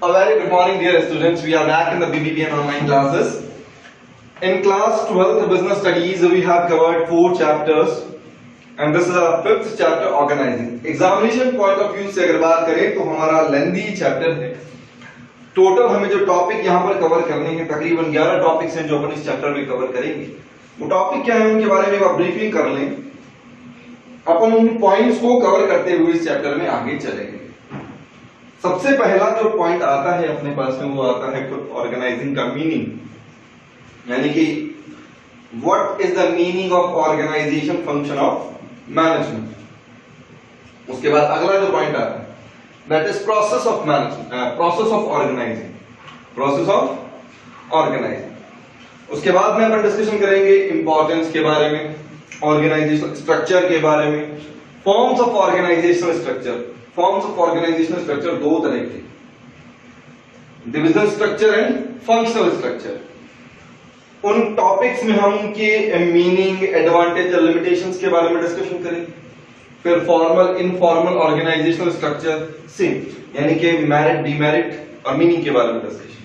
A very good morning, dear students. We are back in the BBBN online classes. In class 12th business studies, we have covered 4 chapters, and this is our 5th chapter, organizing. Examination point of view से अगर बात करें तो हमारा lengthy chapter है. Total हमें जो topic यहाँ पर कवर करने हैं तकरीबन 11 टॉपिक्स हैं जो अपन इस चैप्टर में कवर करेंगे. वो टॉपिक क्या है उनके बारे में आप ब्रीफिंग कर लें. अपन उन पॉइंट्स को कवर करते हुए इस चैप्टर में आगे चलेंगे. सबसे पहला जो पॉइंट आता है अपने पास में वो आता है ऑर्गेनाइजिंग का मीनिंग, यानी कि what is the meaning of organisation function of management. उसके बाद अगला जो पॉइंट आता है that is process of management, process of organising, process of organising. उसके बाद में अपन डिस्कशन करेंगे इंपॉर्टेंस के बारे में, ऑर्गेनाइजेशन स्ट्रक्चर के बारे में, forms of organisational structure. Forms of organisational structure दो तरह के, division structure and functional structure. उन टॉपिक्स में हम उनके मीनिंग, एडवांटेज और लिमिटेशंस के बारे में डिस्कशन करेंगे. फिर फॉर्मल, इनफॉर्मल ऑर्गेनाइजेशनल स्ट्रक्चर से यानी कि मेरिट, डीमेरिट और मीनिंग के बारे में डिस्कशन.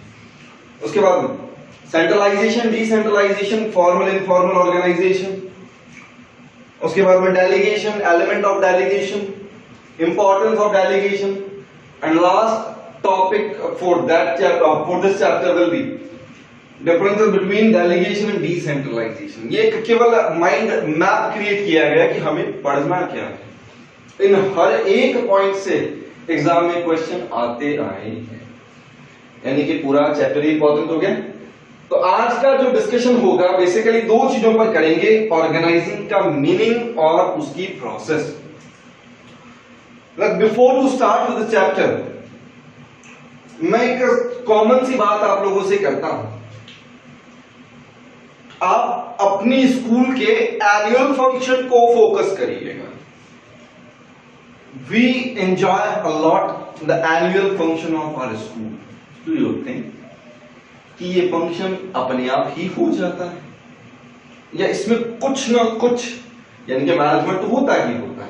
उसके बाद में centralisation, decentralisation, formal, informal organisation. उसके बाद में delegation, element of delegation, importance of delegation, and last topic for that chapter, for this chapter will be differences between delegation and decentralization. ये केवल माइंड मैप क्रिएट किया गया कि हमें पढ़ना क्या है. इन हर एक पॉइंट से एग्जाम में क्वेश्चन आते आए हैं, यानी कि पूरा चैप्टर ही इंपॉर्टेंट हो गया. तो आज का जो डिस्कशन होगा बेसिकली दो चीजों पर करेंगे, ऑर्गेनाइजिंग का मीनिंग और उसकी process. Before to start with the chapter, मैं एक कॉमन सी बात आप लोगों से करता हूं. आप अपनी स्कूल के एनुअल फंक्शन को फोकस करिएगा. We enjoy a lot the annual function of our school. Do you think कि ये फंक्शन अपने आप ही हो जाता है या इसमें कुछ ना कुछ यानी कि मैनेजमेंट होता ही होता है,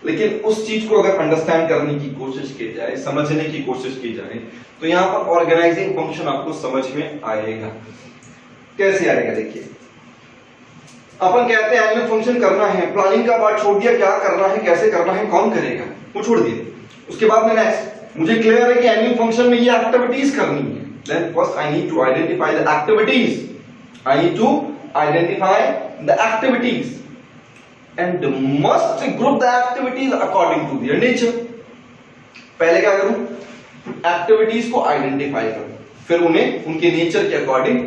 लेकिन उस चीज को अगर अंडरस्टैंड करने की कोशिश की जाए, समझने की कोशिश की जाए, तो यहां पर ऑर्गेनाइजिंग फंक्शन आपको समझ में आएगा. कैसे आएगा देखिए. अपन कहते हैं एनुअल फंक्शन करना है, प्लानिंग का पार्ट छोड़ दिया, क्या करना है, कैसे करना है, कौन करेगा, वो छोड़ दिया. उसके बाद में नेक्स्ट मुझे क्लियर है कि एनुअल फंक्शन में ये एक्टिविटीज करनी है. Then first I need to identify the activities. I need to identify the activities and must group the activities according to their nature. पहले क्या करूं, एक्टिविटीज को आइडेंटिफाई करूं, फिर उन्हें उनके नेचर के अकॉर्डिंग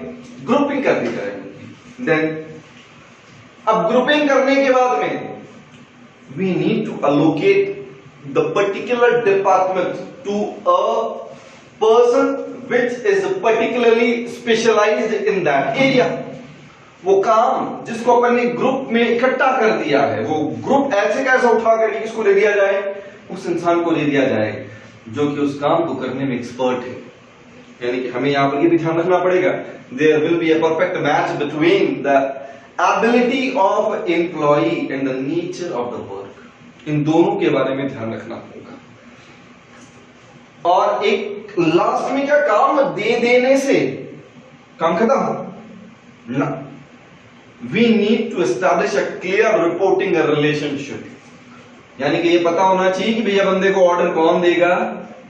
ग्रुपिंग कर दी जाएगी. देन अब ग्रुपिंग करने के बाद में we need to allocate the particular department to a person which is particularly specialised in that area. वो काम जिसको अपन ने ग्रुप में इकट्ठा कर दिया है, वो ग्रुप ऐसे कैसे उठा करके किसको दे दिया जाए, उस इंसान को दे दिया जाए जो कि उस काम को करने में एक्सपर्ट है. यानी कि हमें यहां पर ये भी ध्यान रखना पड़ेगा, there will be a perfect match between the ability of employee and the nature of the work. इन दोनों के बारे में ध्यान रखना होगा. और एक लास्ट में क्या, काम दे देने से काम खत्म ना. We need to establish a clear reporting relationship. यानी कि ये पता होना चाहिए कि भैया बंदे को ऑर्डर कौन देगा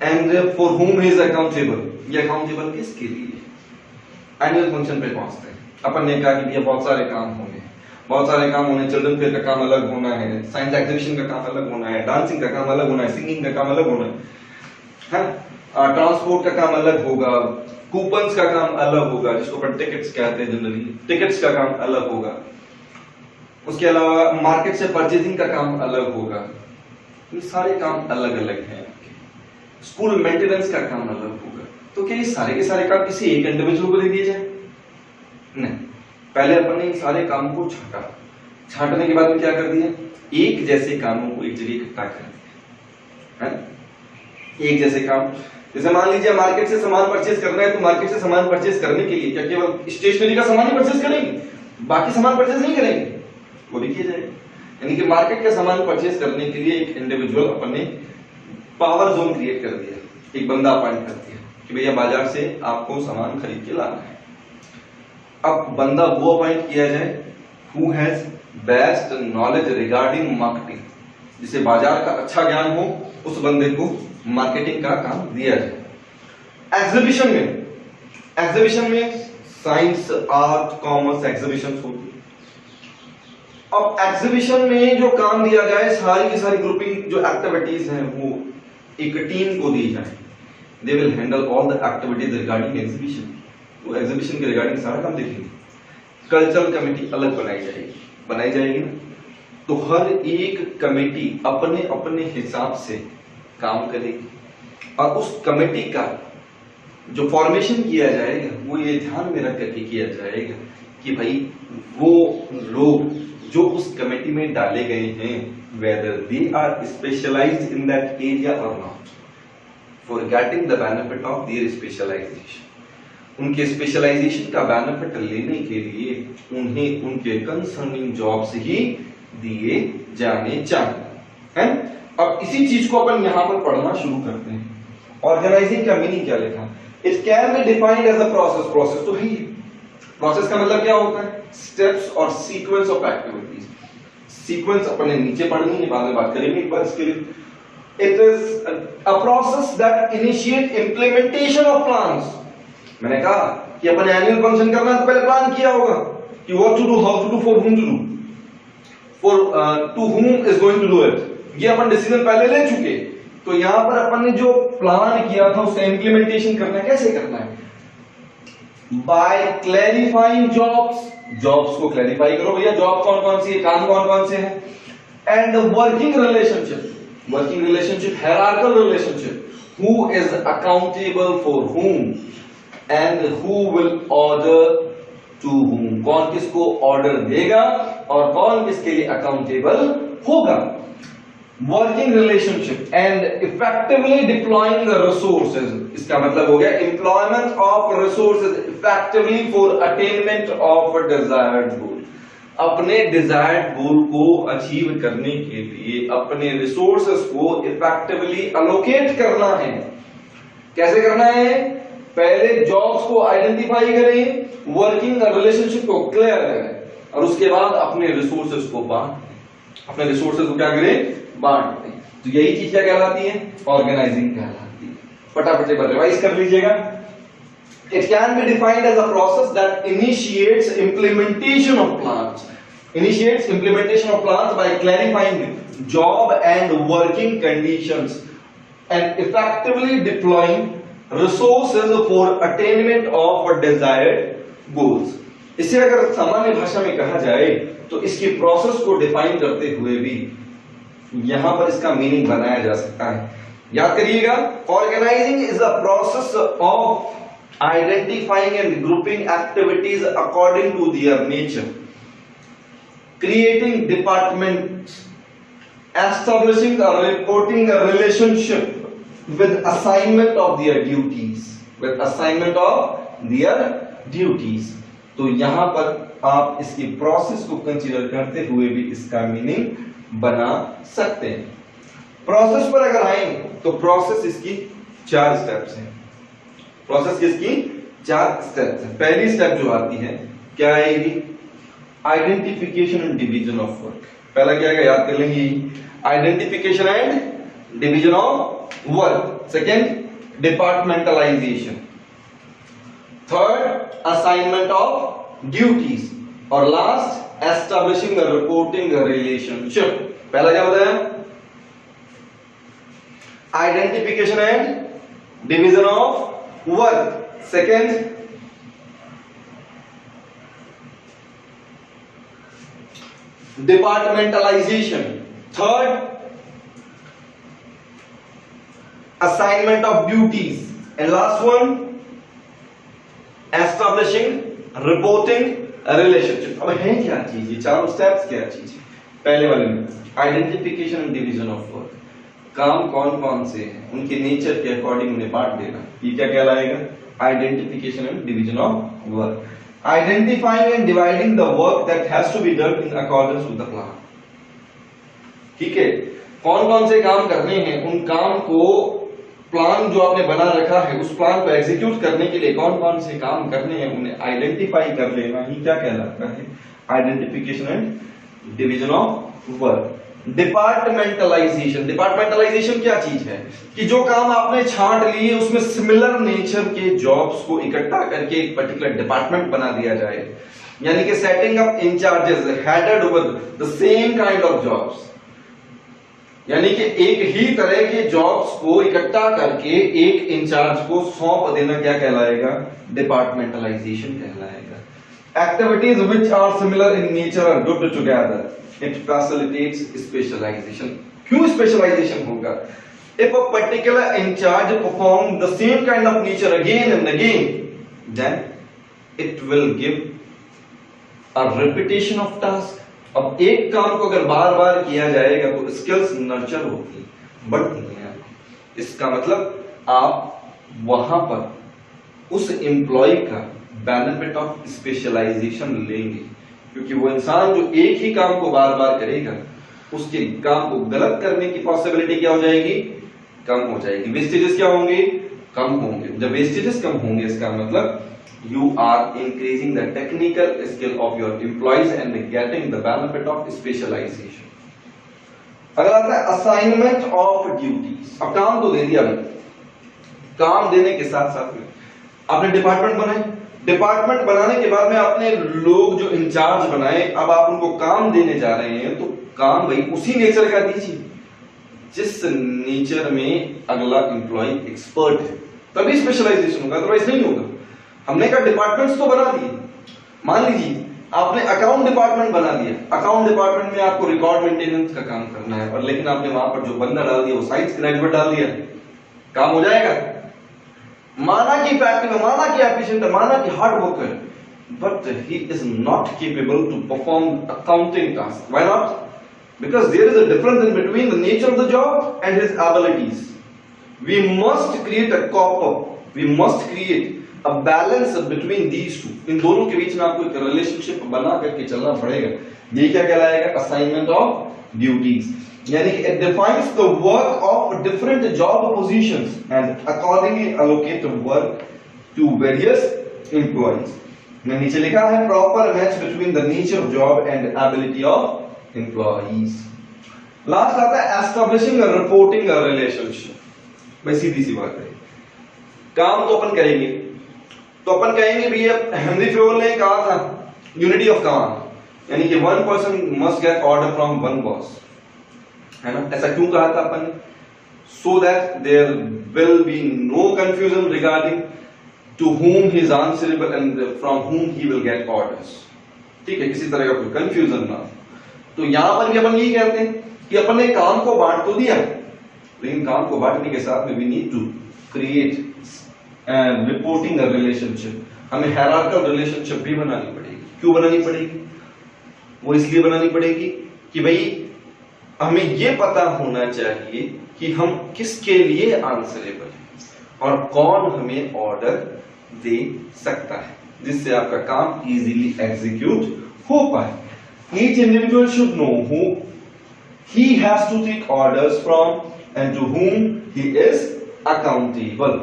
and for whom he is accountable. ये अकाउंटेबल किसके लिए. एनुअल फंक्शन पे पहुंचते हैं. अपन ने कहा कि भैया बहुत सारे काम होंगे, बहुत सारे काम होने. चिल्ड्रन फेयर का काम अलग होना है, साइंस एग्जीबिशन का काम अलग होना है, डांसिंग का काम अलग होना है, सिंगिंग का काम अलग होना है, ट्रांसपोर्ट का काम अलग होगा, कूपन्स का काम अलग होगा जिसको अपन टिकट्स कहते हैं जनरली, टिकट्स का काम अलग होगा. उसके अलावा मार्केट से परचेजिंग का काम अलग होगा. ये सारे काम अलग अलग हैं. स्कूल मेंटेनेंस का काम अलग होगा. तो क्या ये सारे के सारे काम किसी एक इंडिविजुअल को दे दिए जाए? नहीं. पहले अपन ने इन सारे काम को छाटा. छाटने के बाद में क्या कर दिया, एक जैसे कामों को एक जगह इकट्ठा कर दिया. एक जैसे काम, जैसे मान लीजिए मार्केट से सामान परचेज करना है, तो मार्केट से सामान परचेज करने के लिए क्या केवल स्टेशनरी का सामान ही परचेज करेंगे, बाकी सामान परचेज नहीं करेंगे? वो भी किया जाएगा. यानी कि मार्केट का सामान परचेज करने के लिए एक इंडिविजुअल अपन ने पावर जोन क्रिएट कर दिया, एक बंदा अपॉइंट कर दिया. कि भैया बाजार से आपको सामान खरीद के लाना है। अब बंदा वो अपॉइंट किया जाए who has best knowledge regarding marketing, जिसे बाजार का अच्छा ज्ञान हो, उस बंदे को मार्केटिंग का काम दिया जाए। एग्जीबिशन में साइंस, आर्ट, कॉमर्स एग्जीबिशन होती है। अब एग्जीबिशन में जो काम दिया जाए, सारी की सारी ग्रुपिंग जो एक्टिविटीज हैं वो एक टीम को दी जाए। They will handle all the activities regarding exhibition. वो एग्जीबिशन के रिगार्डिंग सारा काम देखेंगे। कल्चरल कमेटी अलग बनाई जाएगी ना, तो हर एक कमेटी अपने अपने हिसाब से काम करेगी और उस कमेटी का जो फॉर्मेशन किया जाएगा वो ये ध्यान में रख करके किया जाएगा कि भाई वो लोग जो उस कमेटी में डाले गए हैं whether they are specialised in that area और not, for getting the benefit of their specialisation. उनके स्पेशलाइजेशन का बेनिफिट लेने के लिए उन्हें उनके कंसर्निंग जॉब्स ही दिए जाने चाहिए, है? अब इसी चीज को अपन यहां पर पढ़ना शुरू करते हैं। ऑर्गेनाइजिंग का मीनिंग क्या लिखा? It can be defined as a process. Process तो है, प्रोसेस का मतलब क्या होता है? स्टेप्स और सीक्वेंस ऑफ एक्टिविटीज। सीक्वेंस अपने नीचे पढ़नी है, बाद में बात करेंगे एक बार इसके लिए। It is a process that initiate implementation of plans. मैंने कहा कि अपन एनुअल फंक्शन करना है तो पहले प्लान किया होगा कि what to do, how to do, for whom to do, for to whom is going to do it. ये अपन डिसीजन पहले ले चुके, तो यहां पर अपन ने जो प्लान किया था उसका इंप्लीमेंटेशन करना है। कैसे करना है? बाय क्लैरिफाइंग जॉब्स को क्लैरिफाई करो भैया, जॉब कौन कौन सी है, काम कौन कौन से हैं। And working relationship, hierarchical relationship, who is accountable for whom and who will order to whom। कौन किसको ऑर्डर देगा और कौन किसके लिए अकाउंटेबल होगा। Working relationship and effectively deploying the resources. इसका मतलब हो गया employment of resources effectively for attainment of desired goal. अपने डिजायर्ड गोल को अचीव करने के लिए अपने रिसोर्सेज को इफेक्टिवली अलोकेट करना है। कैसे करना है? पहले जॉब्स को आइडेंटिफाई करें, वर्किंग रिलेशनशिप को क्लियर करें और उसके बाद अपने रिसोर्सेज को अपने रिसोर्सेज को क्या करें? बांट दें। तो यही चीज क्या कहलाती है? ऑर्गेनाइजिंग कहलाती है। फटाफट से रिवाइज कर लीजिएगा। It can be defined as a process that initiates implementation of plans. Initiates implementation of plans by clarifying job and working conditions and effectively deploying resources for attainment of desired goals. इसे अगर सामान्य भाषा में कहा जाए तो इसकी process को डिफाइन करते हुए भी यहां पर इसका मीनिंग बनाया जा सकता है। याद करिएगा, organising is a process of identifying and grouping activities according to their nature, creating departments, establishing a reporting relationship with assignment of their duties, तो यहां पर आप इसकी प्रोसेस को कंसीडर करते हुए भी इसका मीनिंग बना सकते हैं। प्रोसेस पर अगर आएंगे तो प्रोसेस इसकी 4 स्टेप्स हैं। प्रोसेस किसकी 4 स्टेप्स हैं। पहली स्टेप जो आती है क्या आएगी? Identification and division of work. पहला क्या है याद कर लेंगे, identification and division of work. Second, departmentalization. Third, assignment of duties. और last, establishing a reporting relationship. पहला क्या होता है? Identification and division of work. Second, departmentalization. Third, assignment of duties, and last one establishing reporting relationship. अब है क्या चीज? ये चारों स्टेप्स क्या चीज है? पहले वाले में identification and division of work, काम कौन कौन से हैं उनके नेचर के अकॉर्डिंग उन्हें बांट देना, ये क्या कहलाएगा? Identification and division of work. Identifying and dividing the work that has to be done in accordance with the plan. ठीक है, कौन कौन से काम करने हैं उन काम को प्लान जो आपने बना रखा है उस प्लान को एग्जीक्यूट करने के लिए कौन कौन से काम करने हैं उन्हें आइडेंटिफाई कर लेना ही क्या कहलाता है, identification and division of work. Departmentalisation, departmentalisation क्या चीज है कि जो काम आपने छांट लिए उसमें सिमिलर नेचर के जॉब्स को इकट्ठा करके एक पर्टिकुलर डिपार्टमेंट बना दिया जाए, यानी कि setting up incharges headed over the same kind of jobs, यानी कि एक ही तरह के जॉब्स को इकट्ठा करके एक इंचार्ज को सौंप देना क्या कहलाएगा, डिपार्टमेंटलाइजेशन कहलाएगा। Activities which are similar in nature are grouped together, it facilitates specialisation. क्यों स्पेशलाइजेशन होगा? If a particular incharge perform the same kind of nature again and again, then it will give a repetition of task. अब एक काम को अगर बार बार किया जाएगा तो स्किल्स नर्चर होती बढ़ती हैं। इसका मतलब आप वहां पर उस एम्प्लॉय का बेनिफिट ऑफ स्पेशलाइजेशन लेंगे, क्योंकि वो इंसान जो एक ही काम को बार बार करेगा उसके काम को गलत करने की पॉसिबिलिटी क्या हो जाएगी, कम हो जाएगी। वेस्टेजेस क्या होंगे, कम होंगे। जब वेस्टेजेस कम होंगे इसका मतलब you are increasing the technical skill of your employees and getting the benefit of specialization. अगला आता है असाइनमेंट ऑफ ड्यूटीज। अब काम तो दे दिया भाई, काम देने के साथ साथ में आपने डिपार्टमेंट बनाए, डिपार्टमेंट बनाने के बाद में आपने लोग जो इंचार्ज बनाए, अब आप उनको काम देने जा रहे हैं तो काम भाई उसी नेचर का दीजिए जिस नेचर में अगला एम्प्लॉय एक्सपर्ट है, तभी स्पेशलाइजेशन होगा, अदरवाइज नहीं होगा। हमने कहा डिपार्टमेंट्स तो बना दिए, मान लीजिए आपने अकाउंट डिपार्टमेंट बना दिया, अकाउंट डिपार्टमेंट में आपको रिकॉर्ड मेंटेनेंस का काम करना है, और लेकिन आपने वहां पर जो बंदा डाल दिया वो साइंस ग्रेजुएट डाल दिया, काम हो जाएगा? माना कि इफेक्टिव है, माना कि एफिशिएंट है, माना कि hard worker, but he is not capable to perform accounting task. Why not? Because there is a difference in between the nature of the job and his abilities. We must create a cop up, we must create a balance between these two। इन दोनों के बीच में आपको एक relationship बना करके चलना पड़ेगा। ये क्या कहलाएगा, असाइनमेंट ऑफ ड्यूटीज, यानी कि it defines the work of different job positions and accordingly allocate work to various employees। मैं नीचे लिखा है proper match between the nature of job and ability of employees। Last आता है establishing a reporting a relationship। भाई सीधी सी बात है, काम तो अपन करेंगे तो अपन कहेंगे भैया हेनरी फ्योल ने कहा था यूनिटी ऑफ कमांड, यानी कि one person must get order from one boss, है ना? ऐसा क्यों कहा था अपन? So that there will be no confusion regarding to whom he is answerable and from whom he will get orders। ठीक है, किसी तरह का कोई कंफ्यूजन ना हो। तो यहां पर भी अपन यही कहते हैं कि अपन ने काम को बांट तो दिया, लेकिन काम को बांटने के साथ में we need to create and reporting relationship. हमें हायरार्किकल रिलेशनशिप भी बनानी पड़ेगी। क्यों बनानी पड़ेगी? वो इसलिए बनानी पड़ेगी कि भाई हमें ये पता होना चाहिए कि हम किसके लिए आंसरेबल हैं और कौन हमें ऑर्डर दे सकता है, जिससे आपका काम इजीली एग्जीक्यूट हो पाए। Each individual should know who he has to take orders from and to whom he is accountable।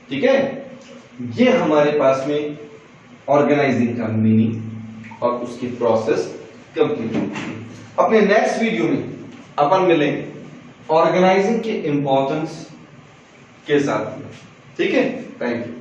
ठीक है, ये हमारे पास में ऑर्गेनाइजिंग का मीनिंग और उसकी प्रोसेस कंप्लीट होती है। अपने नेक्स्ट वीडियो में अपन मिलेंगे ऑर्गेनाइजिंग के इंपॉर्टेंस के साथ में। ठीक है, थैंक यू।